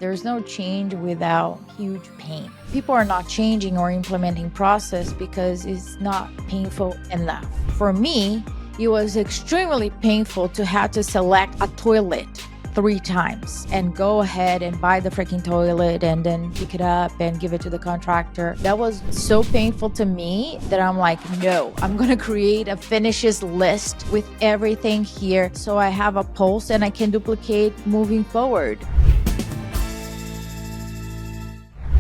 There's no change without huge pain. People are not changing or implementing process because it's not painful enough. For me, it was extremely painful to have to select a toilet 3 times and go ahead and buy the freaking toilet and then pick it up and give it to the contractor. That was so painful to me that I'm like, no, I'm going to create a finishes list with everything here so I have a pulse and I can duplicate moving forward.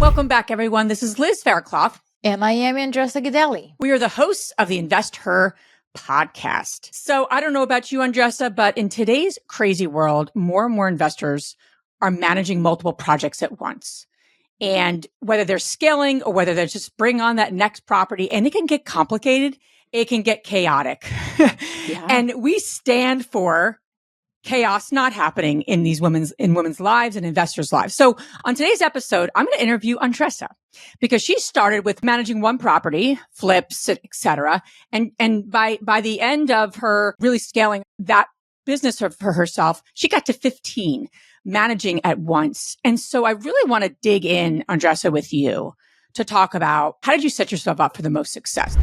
Welcome back, everyone. This is Liz Faircloth. And I am Understandably. We are the hosts of the InvestHER Podcast. So I don't know about you, Andressa, but in today's crazy world, more and more investors are managing multiple projects at once. And whether they're scaling or whether they're just bring on that next property, and it can get complicated, it can get chaotic. Yeah. And we stand for chaos not happening in women's lives and investors' lives. So on today's episode, I'm going to interview Andressa because she started with managing one property, flips, etc. And by the end of her really scaling that business for herself, she got to 15 managing at once. And so I really want to dig in, Andressa, with you to talk about how did you set yourself up for the most success?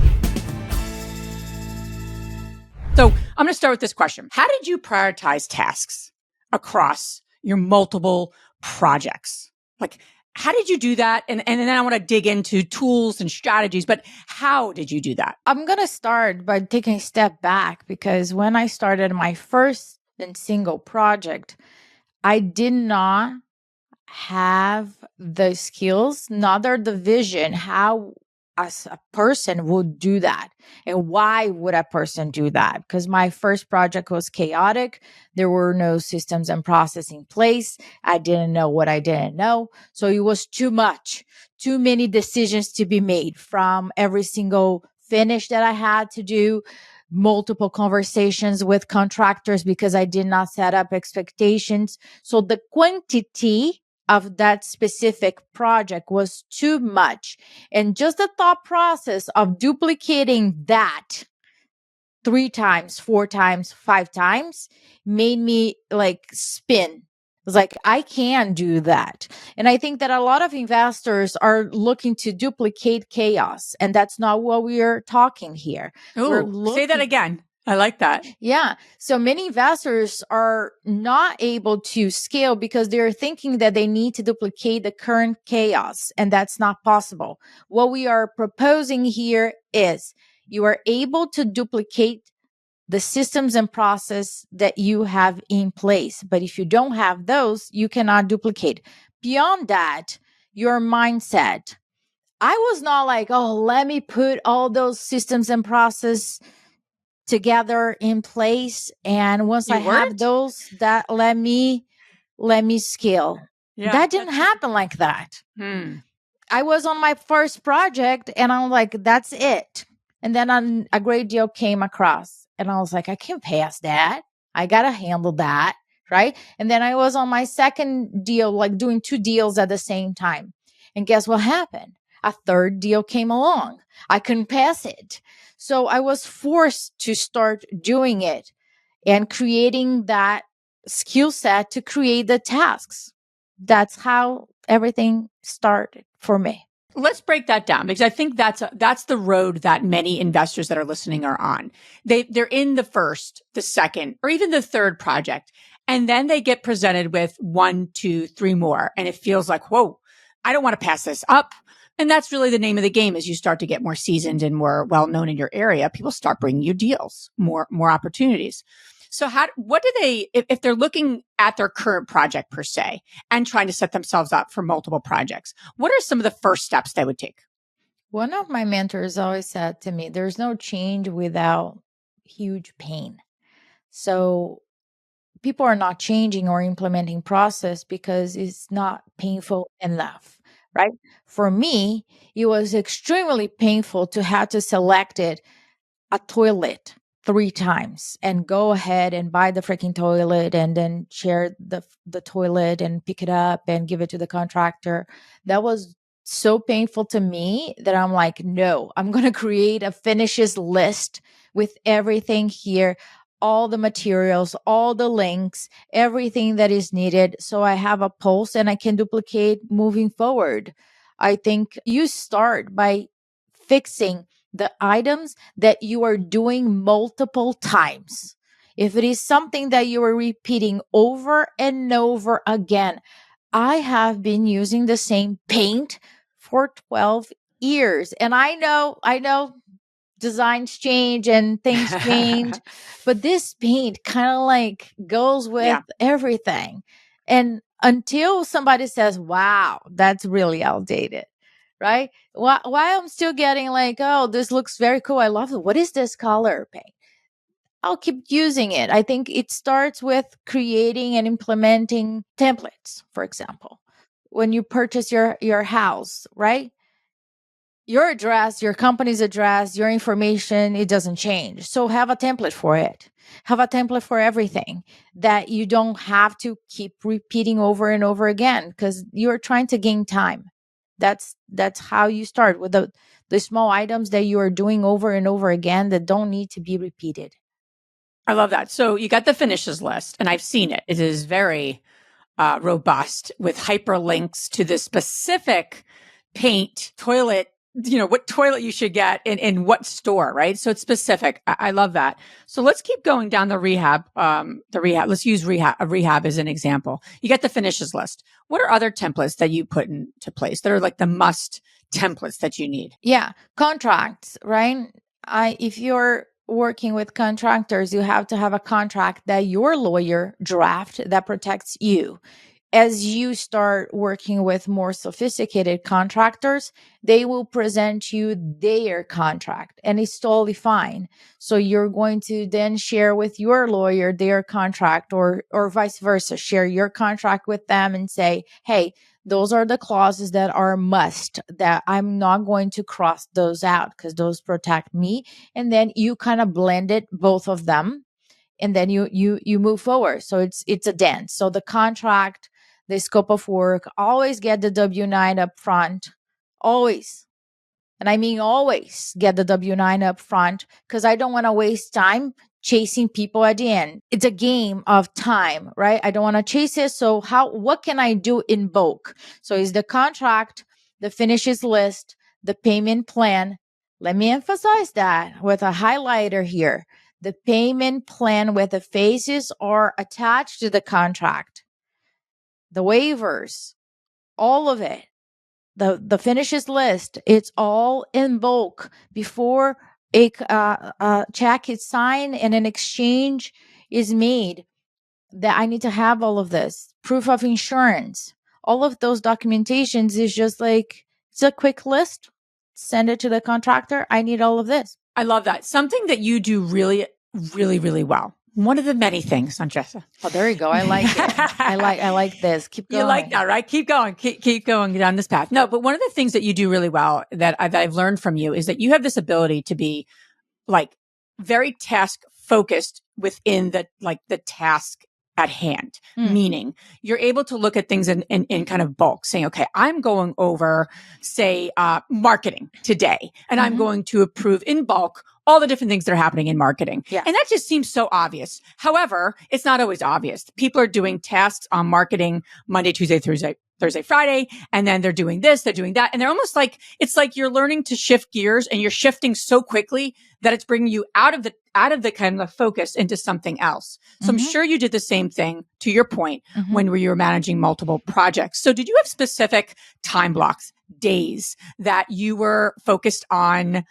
So I'm going to start with this question. How did you prioritize tasks across your multiple projects? Like, how did you do that? And then I want to dig into tools and strategies, but how did you do that? I'm going to start by taking a step back because when I started my first and single project, I did not have the skills, neither the vision, how as a person would do that. And why would a person do that? Because my first project was chaotic. There were no systems and process in place. I didn't know what I didn't know. So it was too much, too many decisions to be made from every single finish that I had to do, multiple conversations with contractors because I did not set up expectations. So the quantity of that specific project was too much. And just the thought process of duplicating that 3 times, 4 times, 5 times made me like spin. It was like, I can do that. And I think that a lot of investors are looking to duplicate chaos. And that's not what we are talking here. Ooh, say that again. I like that. Yeah. So many investors are not able to scale because they're thinking that they need to duplicate the current chaos, and that's not possible. What we are proposing here is you are able to duplicate the systems and process that you have in place. But if you don't have those, you cannot duplicate. Beyond that, your mindset. I was not like, oh, let me put all those systems and process together in place, and once I have those, that let me scale. Yeah, that didn't happen like that. I was on my first project and I'm like, that's it. And then a great deal came across and I was like, I can't pass that. I gotta handle that, right? And then I was on my second deal, like doing 2 deals at the same time, and guess what happened? A third deal came along. I couldn't pass it. So I was forced to start doing it and creating that skill set to create the tasks. That's how everything started for me. Let's break that down because I think that's the road that many investors that are listening are on. They're in the first, the second, or even the third project, and then they get presented with 1, 2, 3 more, and it feels like, whoa, I don't want to pass this up. And that's really the name of the game. As you start to get more seasoned and more well-known in your area, people start bringing you deals, more opportunities. So what do they, if they're looking at their current project per se and trying to set themselves up for multiple projects, what are some of the first steps they would take? One of my mentors always said to me, there's no change without huge pain. So people are not changing or implementing process because it's not painful enough. Right? For me, it was extremely painful to have to select a toilet 3 times and go ahead and buy the freaking toilet and then share the toilet and pick it up and give it to the contractor. That was so painful to me that I'm like, no, I'm going to create a finishes list with everything here all the materials, all the links, everything that is needed. So I have a pulse and I can duplicate moving forward. I think you start by fixing the items that you are doing multiple times. If it is something that you are repeating over and over again, I have been using the same paint for 12 years. And I know designs change and things change, but this paint kind of like goes with Yeah. everything. And until somebody says, wow, that's really outdated, right? Why I'm still getting like, oh, this looks very cool. I love it. What is this color paint? I'll keep using it. I think it starts with creating and implementing templates, for example. When you purchase your house, right? Your address, your company's address, your information, it doesn't change. So have a template for it. Have a template for everything that you don't have to keep repeating over and over again because you're trying to gain time. That's how you start with the small items that you are doing over and over again that don't need to be repeated. I love that. So you got the finishes list, and I've seen it. It is very robust with hyperlinks to the specific paint, toilet, what toilet you should get in what store, right? So it's specific. I love that. So let's keep going down the rehab. Let's use rehab as an example. You get the finishes list. What are other templates that you put into place that are like the must templates that you need? Yeah. Contracts, right? If you're working with contractors, you have to have a contract that your lawyer draft that protects you. As you start working with more sophisticated contractors, they will present you their contract and it's totally fine. So you're going to then share with your lawyer their contract or vice versa, share your contract with them and say, hey, those are the clauses that are must that I'm not going to cross those out because those protect me. And then you kind of blended both of them and then you move forward. So it's a dance. So the contract, the scope of work, always get the W-9 up front. Always. And I mean always get the W-9 up front because I don't want to waste time chasing people at the end. It's a game of time, right? I don't want to chase it. So what can I do in bulk? So is the contract, the finishes list, the payment plan. Let me emphasize that with a highlighter here. The payment plan with the phases are attached to the contract. The waivers, all of it, the finishes list, it's all in bulk before a check is signed and an exchange is made. That I need to have all of this proof of insurance. All of those documentations is just like it's a quick list. Send it to the contractor. I need all of this. I love that. Something that you do really, really, really well. One of the many things, Andressa. Oh, there you go. I like it. I like this. Keep going. You like that, right? Keep going. Keep going down this path. No, but one of the things that you do really well that I've learned from you is that you have this ability to be like very task focused within the task at hand, meaning you're able to look at things in kind of bulk, saying, okay, I'm going over, say, marketing today, and I'm going to approve in bulk all the different things that are happening in marketing. Yeah. And that just seems so obvious. However, it's not always obvious. People are doing tasks on marketing Monday, Tuesday, Thursday, Friday, and then they're doing this, they're doing that. And they're almost like, it's like you're learning to shift gears and you're shifting so quickly that it's bringing you out of the kind of focus into something else. So I'm sure you did the same thing to your point when you were managing multiple projects. So did you have specific time blocks, days that you were focused on,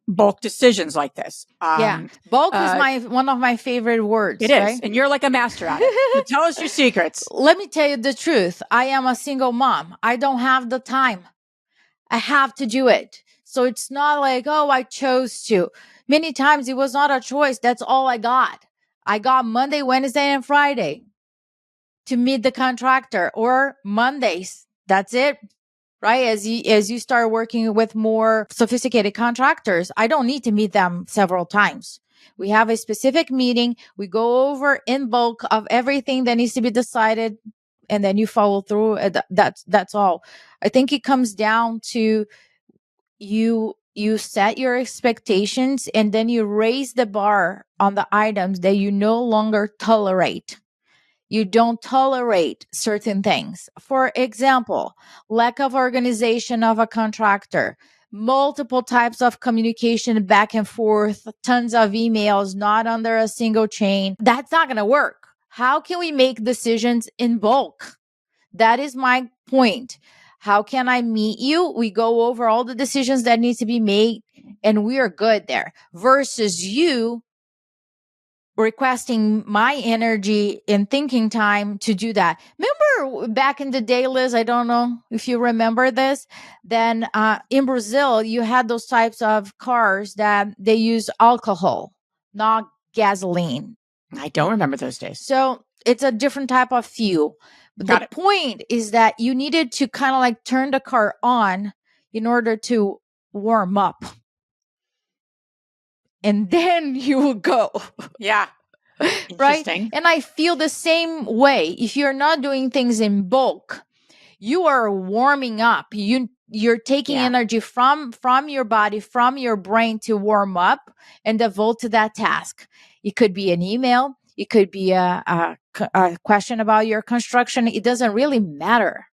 bulk decisions like this? Yeah. Bulk is one of my favorite words. It is. Right? And you're like a master at it. So tell us your secrets. Let me tell you the truth. I am a single mom. I don't have the time. I have to do it. So it's not like, oh, I chose to. Many times it was not a choice. That's all I got. I got Monday, Wednesday, and Friday to meet the contractor, or Mondays. That's it. Right? As you start working with more sophisticated contractors, I don't need to meet them several times. We have a specific meeting. We go over in bulk of everything that needs to be decided, and then you follow through. That's all. I think it comes down to you you set your expectations and then you raise the bar on the items that you no longer tolerate. You don't tolerate certain things. For example, lack of organization of a contractor, multiple types of communication back and forth, tons of emails, not under a single chain. That's not going to work. How can we make decisions in bulk? That is my point. How can I meet you? We go over all the decisions that need to be made and we are good there versus you requesting my energy and thinking time to do that. Remember back in the day, Liz, I don't know if you remember this, then in Brazil, you had those types of cars that they use alcohol, not gasoline. I don't remember those days. So it's a different type of fuel. But the point is that you needed to kind of like turn the car on in order to warm up. And then you will go. Yeah. Right? And I feel the same way. If you're not doing things in bulk, you are warming up. You're taking energy from your body, from your brain to warm up and devote to that task. It could be an email. It could be a question about your construction. It doesn't really matter.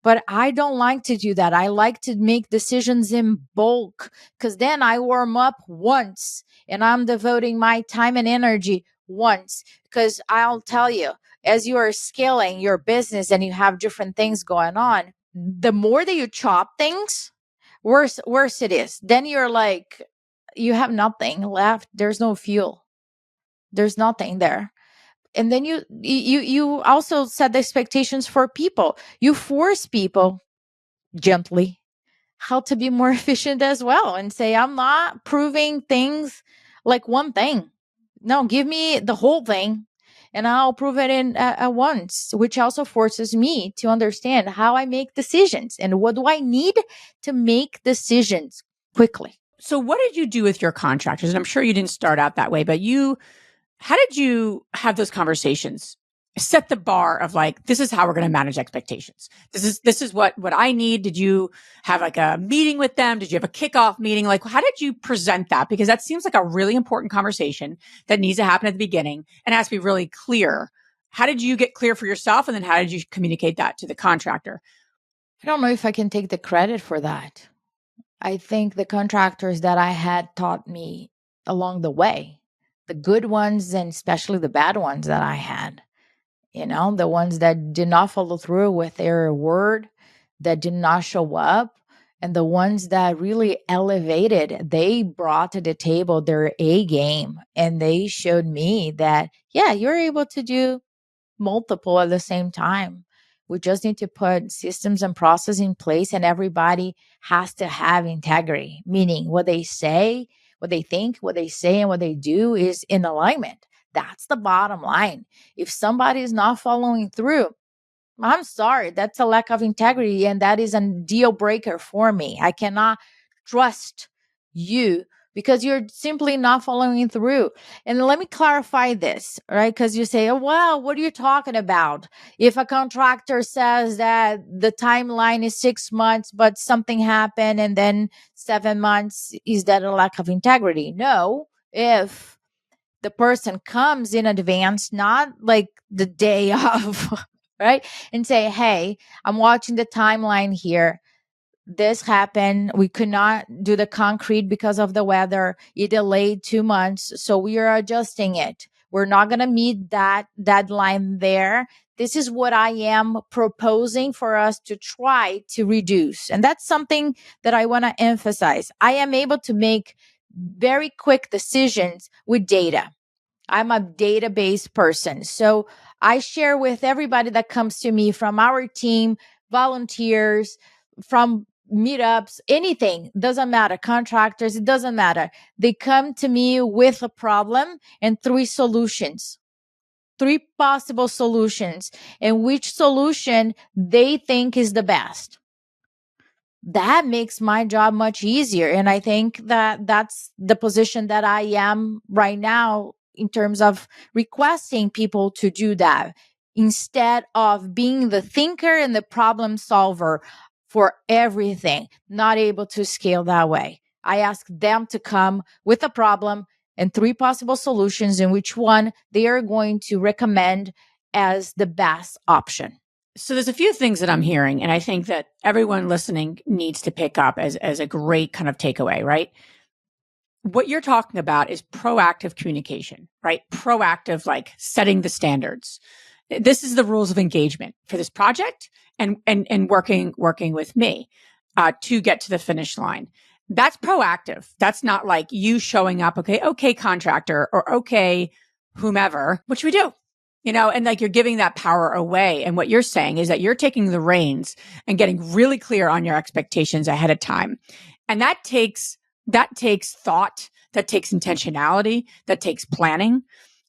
But I don't like to do that. I like to make decisions in bulk because then I warm up once and I'm devoting my time and energy once. Because I'll tell you, as you are scaling your business and you have different things going on, the more that you chop things, worse it is. Then you're like, you have nothing left. There's no fuel. There's nothing there. And then you also set the expectations for people. You force people gently how to be more efficient as well and say, I'm not proving things like one thing. No, give me the whole thing and I'll prove it in at once, which also forces me to understand how I make decisions and what do I need to make decisions quickly. So what did you do with your contractors? And I'm sure you didn't start out that way, but how did you have those conversations? Set the bar of like, this is how we're going to manage expectations. This is what I need. Did you have like a meeting with them? Did you have a kickoff meeting? Like, how did you present that? Because that seems like a really important conversation that needs to happen at the beginning and has to be really clear. How did you get clear for yourself? And then how did you communicate that to the contractor? I don't know if I can take the credit for that. I think the contractors that I had taught me along the way, the good ones and especially the bad ones that I had, the ones that did not follow through with their word, that did not show up, and the ones that really elevated, they brought to the table their A game and they showed me that, yeah, you're able to do multiple at the same time. We just need to put systems and processes in place, and everybody has to have integrity, meaning what they say, what they think, what they say, and what they do is in alignment. That's the bottom line. If somebody is not following through, I'm sorry, that's a lack of integrity, and that is a deal breaker for me. I cannot trust you because you're simply not following through. And let me clarify this, right? Because you say, oh, well, what are you talking about? If a contractor says that the timeline is 6 months, but something happened and then 7 months, is that a lack of integrity? No. If the person comes in advance, not like the day of, right? And say, hey, I'm watching the timeline here. This happened. We could not do the concrete because of the weather. It delayed 2 months. So we are adjusting it. We're not going to meet that deadline there. This is what I am proposing for us to try to reduce. And that's something that I want to emphasize. I am able to make very quick decisions with data. I'm a database person. So I share with everybody that comes to me from our team, volunteers, from meetups, anything, doesn't matter, contractors, it doesn't matter. They come to me with a problem and 3 solutions, 3 possible solutions, and which solution they think is the best. That makes my job much easier. And I think that that's the position that I am right now in terms of requesting people to do that instead of being the thinker and the problem solver for everything, not able to scale that way. I ask them to come with a problem and 3 possible solutions in which one they are going to recommend as the best option. So there's a few things that I'm hearing, and I think that everyone listening needs to pick up as a great kind of takeaway, right? What you're talking about is proactive communication, right? Proactive, like setting the standards. This is the rules of engagement for this project and working with me to get to the finish line. That's proactive. That's not like you showing up, okay, contractor, or okay, whomever, which we do, and like you're giving that power away. And what you're saying is that you're taking the reins and getting really clear on your expectations ahead of time. And that takes thought, that takes intentionality, that takes planning.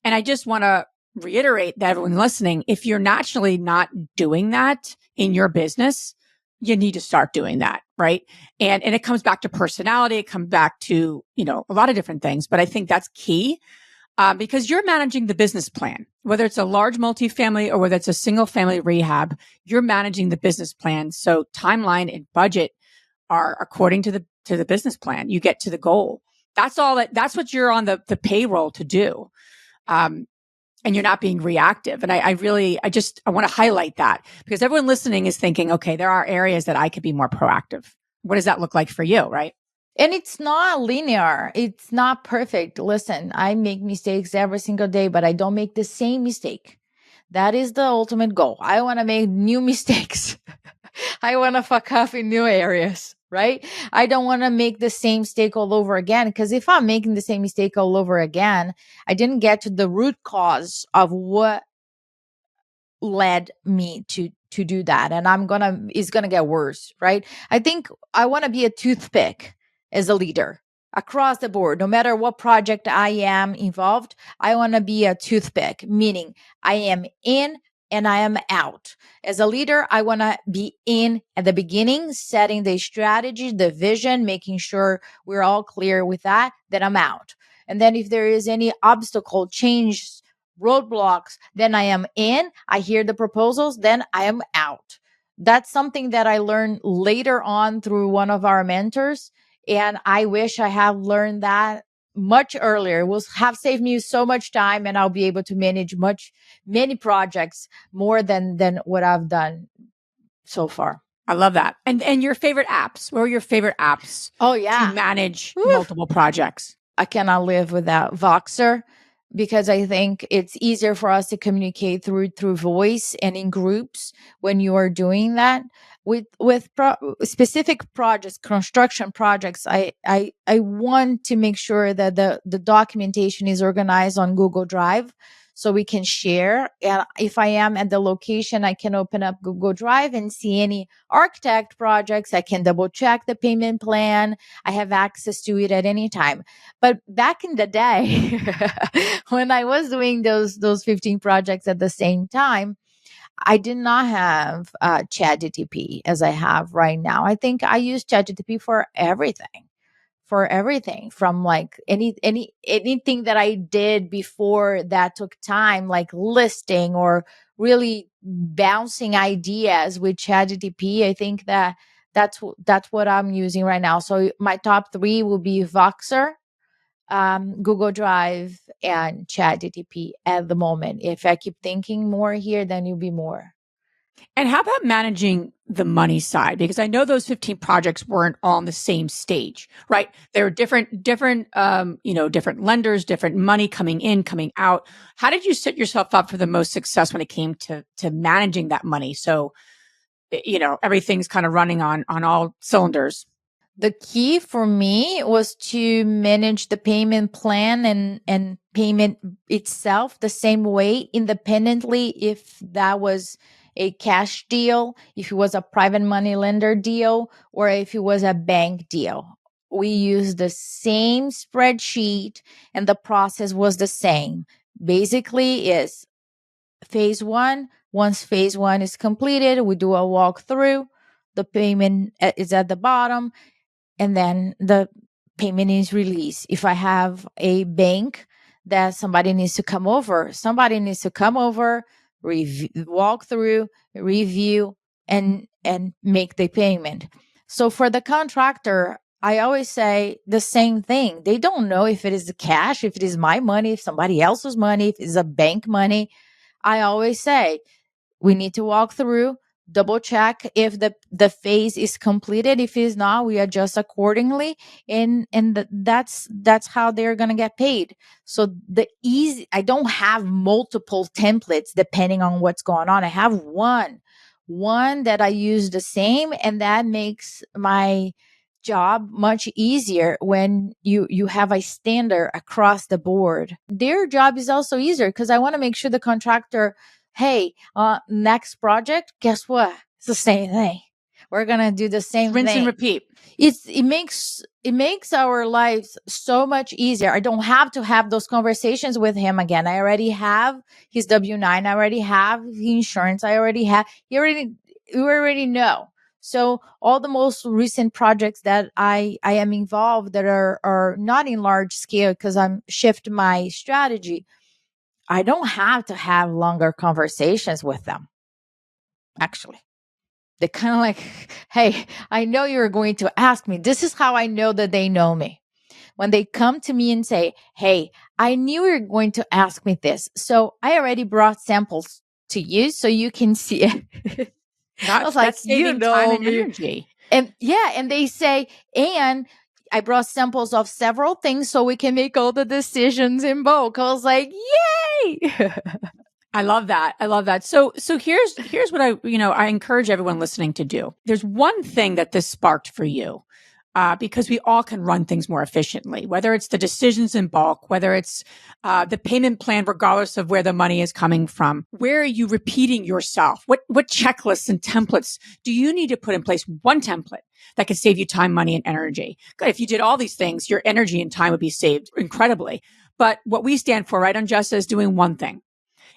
And I just want to reiterate that everyone listening, if you're naturally not doing that in your business, you need to start doing that, right? And it comes back to personality. It comes back to, a lot of different things, but I think that's key. Because you're managing the business plan, whether it's a large multifamily or whether it's a single family rehab, you're managing the business plan. So timeline and budget are according to the business plan. You get to the goal. That's that's what you're on the payroll to do. And you're not being reactive. And I want to highlight that because everyone listening is thinking, okay, there are areas that I could be more proactive. What does that look like for you? Right. And it's not linear. It's not perfect. Listen, I make mistakes every single day, but I don't make the same mistake. That is the ultimate goal. I want to make new mistakes. I want to fuck up in new areas, right? I don't want to make the same mistake all over again. Because if I'm making the same mistake all over again, I didn't get to the root cause of what led me to do that. And it's gonna get worse, right? I think I want to be a toothpick as a leader across the board. No matter what project I am involved, I want to be a toothpick, meaning I am in and I am out. As a leader, I want to be in at the beginning, setting the strategy, the vision, making sure we're all clear with that, then I'm out. And then if there is any obstacle, change, roadblocks, then I am in, I hear the proposals, then I am out. That's something that I learned later on through one of our mentors. And I wish I have learned that much earlier. It will have saved me so much time and I'll be able to manage many projects more than what I've done so far. I love that. And your favorite apps? What are your favorite apps? Oh yeah. To manage multiple projects? I cannot live without Voxer because I think it's easier for us to communicate through voice and in groups when you are doing that. With specific projects, construction projects, I want to make sure that the documentation is organized on Google Drive so we can share. And if I am at the location, I can open up Google Drive and see any architect projects. I can double check the payment plan. I have access to it at any time. But back in the day, when I was doing those 15 projects at the same time, I did not have ChatGPT as I have right now. I think I use ChatGPT for everything from like anything that I did before that took time, like listing or really bouncing ideas with ChatGPT. I think that's what I'm using right now. So my top 3 will be Voxer, Google Drive, and ChatGPT at the moment. If I keep thinking more here, then it'll be more. And how about managing the money side? Because I know those 15 projects weren't all on the same stage, right? There were different lenders, different money coming in, coming out. How did you set yourself up for the most success when it came to managing that money? So, everything's kind of running on all cylinders. The key for me was to manage the payment plan and payment itself the same way independently, if that was a cash deal, if it was a private money lender deal, or if it was a bank deal. We used the same spreadsheet and the process was the same. Basically is phase 1. Once phase 1 is completed, we do a walkthrough. The payment is at the bottom. And then the payment is released. If I have a bank that somebody needs to come over, walk through, review, and make the payment. So for the contractor, I always say the same thing. They don't know if it is the cash, if it is my money, if somebody else's money, if it's a bank money. I always say we need to walk through, double check if the phase is completed. If it's not, we adjust accordingly, and that's how they're gonna get paid. So I don't have multiple templates depending on what's going on. I have one that I use the same, and that makes my job much easier when you have a standard across the board. Their job is also easier because I want to make sure the contractor, hey, next project, guess what? It's the same thing. We're gonna do the same Rinse thing. and repeat. It makes our lives so much easier. I don't have to have those conversations with him again. I already have his W-9. I already have the insurance. I already have. You already know. So all the most recent projects that I am involved that are not in large scale because I'm shift my strategy. I don't have to have longer conversations with them. Actually, they kind of like, hey, I know you're going to ask me. This is how I know that they know me. When they come to me and say, hey, I knew you were going to ask me this. So I already brought samples to you so you can see it. I was like, That's saving time and me. energy. And they say, and I brought samples of several things so we can make all the decisions in bulk. I was like, yay! I love that. I love that. So here's what I encourage everyone listening to do. There's one thing that this sparked for you, because we all can run things more efficiently, whether it's the decisions in bulk, whether it's the payment plan, regardless of where the money is coming from. Where are you repeating yourself? What checklists and templates do you need to put in place? One template that could save you time, money, and energy. If you did all these things, your energy and time would be saved incredibly. But what we stand for, right, Angessa, is doing one thing.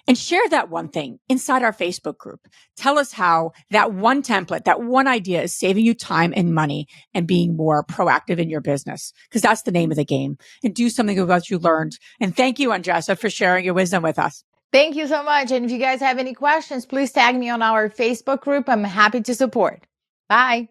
And share that one thing inside our Facebook group. Tell us how that one template, that one idea is saving you time and money and being more proactive in your business, because that's the name of the game. And do something about what you learned. And thank you, Angessa, for sharing your wisdom with us. Thank you so much. And if you guys have any questions, please tag me on our Facebook group. I'm happy to support. Bye.